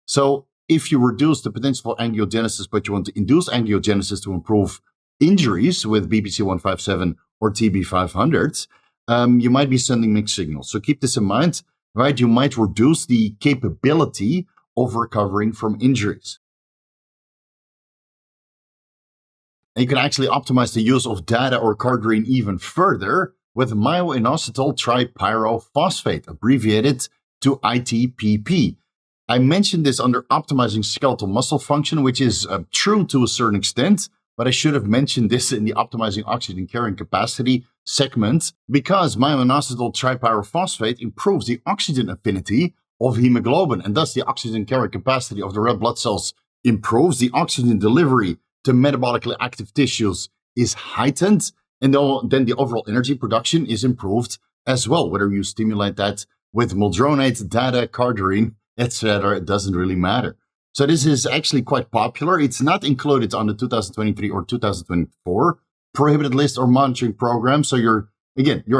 So if you reduce the potential for angiogenesis, but you want to induce angiogenesis to improve injuries with BPC 157 or TB 500, you might be sending mixed signals. So keep this in mind, right? You might reduce the capability of recovering from injuries. And you can actually optimize the use of data or cardine even further with Myo-Inositol Trispyrophosphate, abbreviated to ITPP. I mentioned this under optimizing skeletal muscle function, which is true to a certain extent, but I should have mentioned this in the optimizing oxygen carrying capacity segment because Myo-Inositol Trispyrophosphate improves the oxygen affinity of hemoglobin, and thus the oxygen carrying capacity of the red blood cells improves. The oxygen delivery to metabolically active tissues is heightened, and then the overall energy production is improved as well. Whether you stimulate that with mildronate, data, cardine, etc., it doesn't really matter. So this is actually quite popular. It's not included on the 2023 or 2024 prohibited list or monitoring program. So you're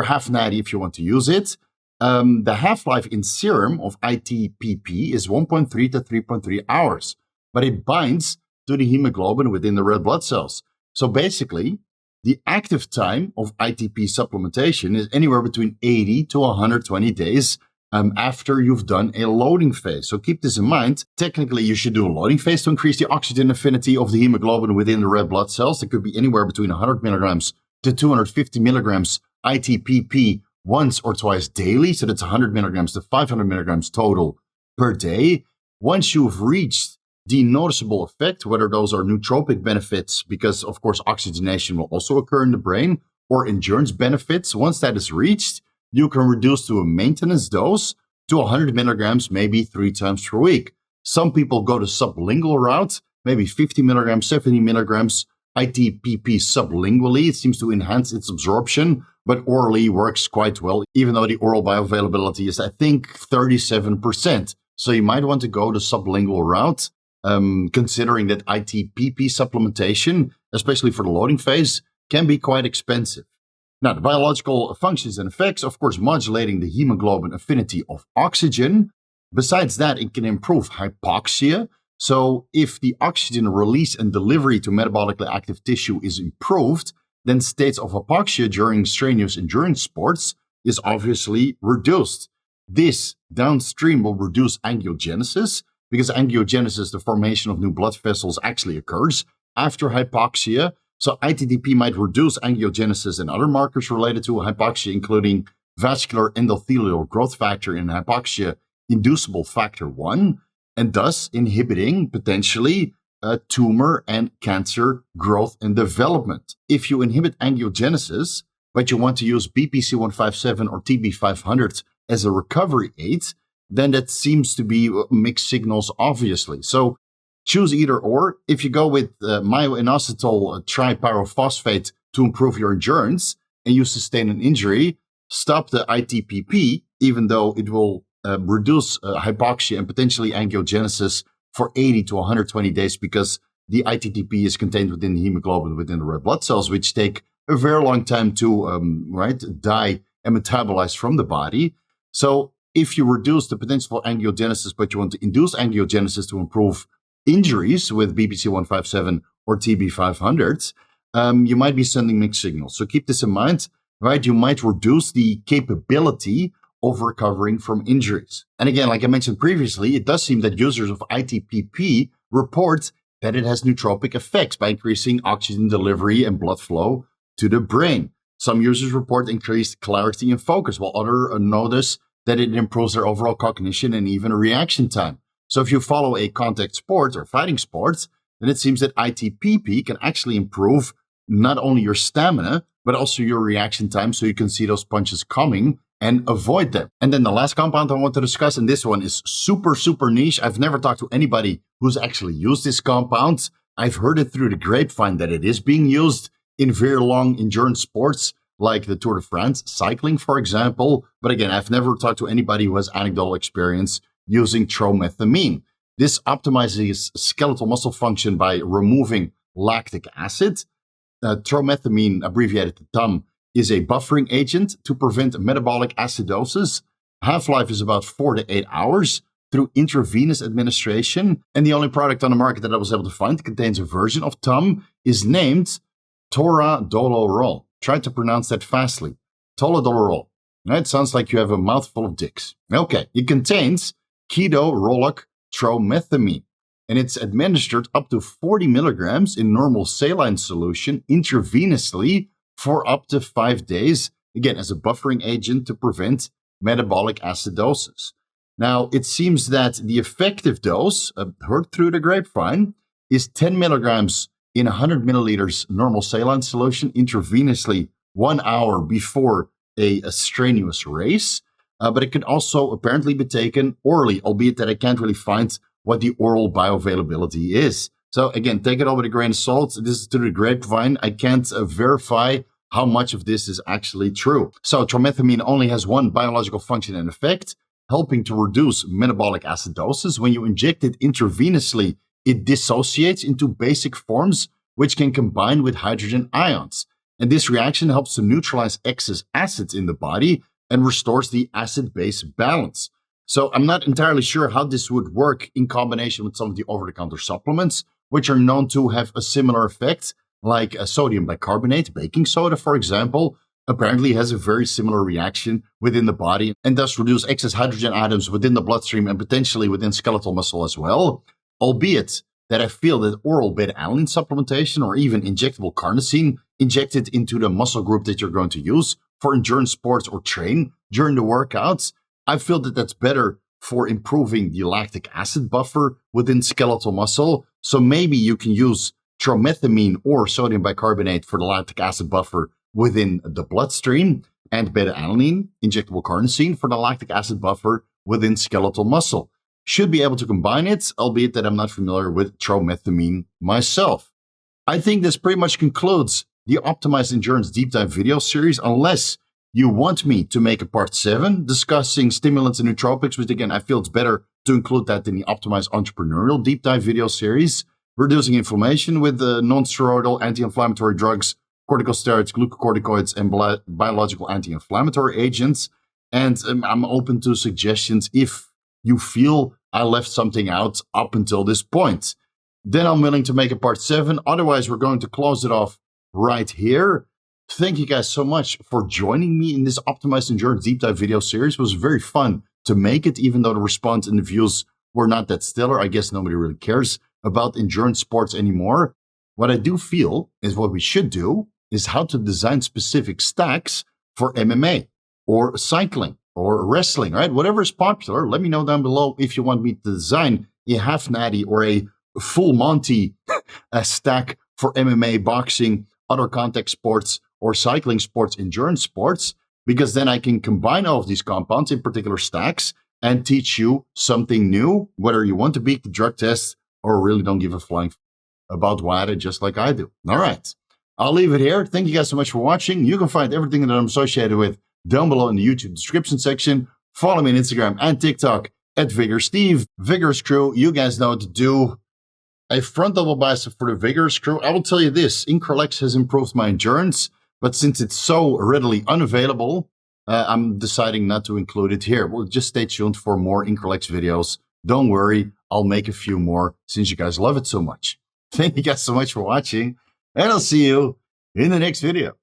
half natty if you want to use it. The half-life in serum of ITPP is 1.3 to 3.3 hours, but it binds to the hemoglobin within the red blood cells. So basically, the active time of ITP supplementation is anywhere between 80 to 120 days after you've done a loading phase. So keep this in mind. Technically, you should do a loading phase to increase the oxygen affinity of the hemoglobin within the red blood cells. It could be anywhere between 100 milligrams to 250 milligrams ITPP once or twice daily. So that's 100 milligrams to 500 milligrams total per day. Once you've reached the noticeable effect, whether those are nootropic benefits, because of course oxygenation will also occur in the brain, or endurance benefits, once that is reached, you can reduce to a maintenance dose to 100 milligrams, maybe 3 times per week. Some people go the sublingual route, maybe 50 milligrams, 70 milligrams ITPP sublingually. It seems to enhance its absorption, but orally works quite well, even though the oral bioavailability is, I think, 37%. So you might want to go the sublingual route, considering that ITPP supplementation, especially for the loading phase, can be quite expensive. Now, the biological functions and effects, of course, modulating the hemoglobin affinity of oxygen. Besides that, it can improve hypoxia. So if the oxygen release and delivery to metabolically active tissue is improved, then states of hypoxia during strenuous endurance sports is obviously reduced. This downstream will reduce angiogenesis, because angiogenesis, the formation of new blood vessels, actually occurs after hypoxia. So ITDP might reduce angiogenesis and other markers related to hypoxia, including vascular endothelial growth factor and hypoxia-inducible factor 1, and thus inhibiting potentially tumor and cancer growth and development. If you inhibit angiogenesis, but you want to use BPC 157 or TB 500 as a recovery aid, then that seems to be mixed signals, obviously. So choose either or. If you go with Myo-Inositol Trispyrophosphate to improve your endurance and you sustain an injury, stop the ITPP, even though it will reduce hypoxia and potentially angiogenesis for 80 to 120 days, because the ITTP is contained within the hemoglobin within the red blood cells, which take a very long time to die and metabolize from the body. So if you reduce the potential for angiogenesis, but you want to induce angiogenesis to improve injuries with BPC 157 or TB 500, you might be sending mixed signals. So keep this in mind, right? You might reduce the capability of recovering from injuries. And again, like I mentioned previously, it does seem that users of ITPP report that it has nootropic effects by increasing oxygen delivery and blood flow to the brain. Some users report increased clarity and focus, while others notice that it improves their overall cognition and even reaction time. So if you follow a contact sport or fighting sports, then it seems that ITPP can actually improve not only your stamina, but also your reaction time, so you can see those punches coming and avoid them. And then the last compound I want to discuss, and this one is super, super niche. I've never talked to anybody who's actually used this compound. I've heard it through the grapevine that it is being used in very long endurance sports, like the Tour de France, cycling, for example. But again, I've never talked to anybody who has anecdotal experience using tromethamine. This optimizes skeletal muscle function by removing lactic acid. Tromethamine, abbreviated to THAM, is a buffering agent to prevent metabolic acidosis. Half-life is about 4 to 8 hours. through intravenous administration. And the only product on the market that I was able to find that contains a version of THAM is named Toradolorol. Try to pronounce that fastly. Toradolorol. It sounds like you have a mouthful of dicks. Okay, it contains ketorolac tromethamine, and it's administered up to 40 milligrams in normal saline solution intravenously for up to 5 days, again, as a buffering agent to prevent metabolic acidosis. Now, it seems that the effective dose, heard through the grapevine, is 10 milligrams in 100 milliliters normal saline solution intravenously 1 hour before a strenuous race. But it can also apparently be taken orally, albeit that I can't really find what the oral bioavailability is. So again, take it all with a grain of salt. This is through the grapevine. I can't verify how much of this is actually true. So tromethamine only has one biological function and effect, helping to reduce metabolic acidosis. When you inject it intravenously, it dissociates into basic forms, which can combine with hydrogen ions. And this reaction helps to neutralize excess acids in the body and restores the acid-base balance. So I'm not entirely sure how this would work in combination with some of the over-the-counter supplements, which are known to have a similar effect, like sodium bicarbonate, baking soda, for example, apparently has a very similar reaction within the body and thus reduce excess hydrogen atoms within the bloodstream and potentially within skeletal muscle as well, albeit that I feel that oral beta-alanine supplementation or even injectable carnosine injected into the muscle group that you're going to use for endurance sports or train during the workouts, I feel that that's better for improving the lactic acid buffer within skeletal muscle. So maybe you can use tromethamine or sodium bicarbonate for the lactic acid buffer within the bloodstream and beta-alanine, injectable carnosine, for the lactic acid buffer within skeletal muscle. Should be able to combine it, albeit that I'm not familiar with tromethamine myself. I think this pretty much concludes the Optimized Endurance Deep Dive video series, unless you want me to make a part 7 discussing stimulants and nootropics, which again, I feel it's better to include that in the Optimized Entrepreneurial Deep Dive video series. Reducing inflammation with non-steroidal anti-inflammatory drugs, corticosteroids, glucocorticoids, and biological anti-inflammatory agents. And I'm open to suggestions if you feel I left something out up until this point. Then I'm willing to make a part 7. Otherwise, we're going to close it off right here. Thank you guys so much for joining me in this Optimized Endurance Deep Dive video series. It was very fun to make it, even though the response and the views were not that stellar. I guess nobody really cares about endurance sports anymore. What I do feel is what we should do is how to design specific stacks for MMA or cycling or wrestling, right? Whatever is popular, let me know down below if you want me to design a half natty or a full Monty stack for MMA, boxing, other contact sports, or cycling sports, endurance sports, because then I can combine all of these compounds in particular stacks and teach you something new, whether you want to beat the drug test or really don't give a flying about WADA just like I do. All right. I'll leave it here. Thank you guys so much for watching. You can find everything that I'm associated with down below in the YouTube description section. Follow me on Instagram and TikTok at Vigorous Steve. Vigorous crew, you guys know what to do. A front double bicep for the Vigorous crew. I will tell you this, Increlex has improved my endurance, but since it's so readily unavailable, I'm deciding not to include it here. Well, just stay tuned for more Increlex videos. Don't worry, I'll make a few more since you guys love it so much. Thank you guys so much for watching, and I'll see you in the next video.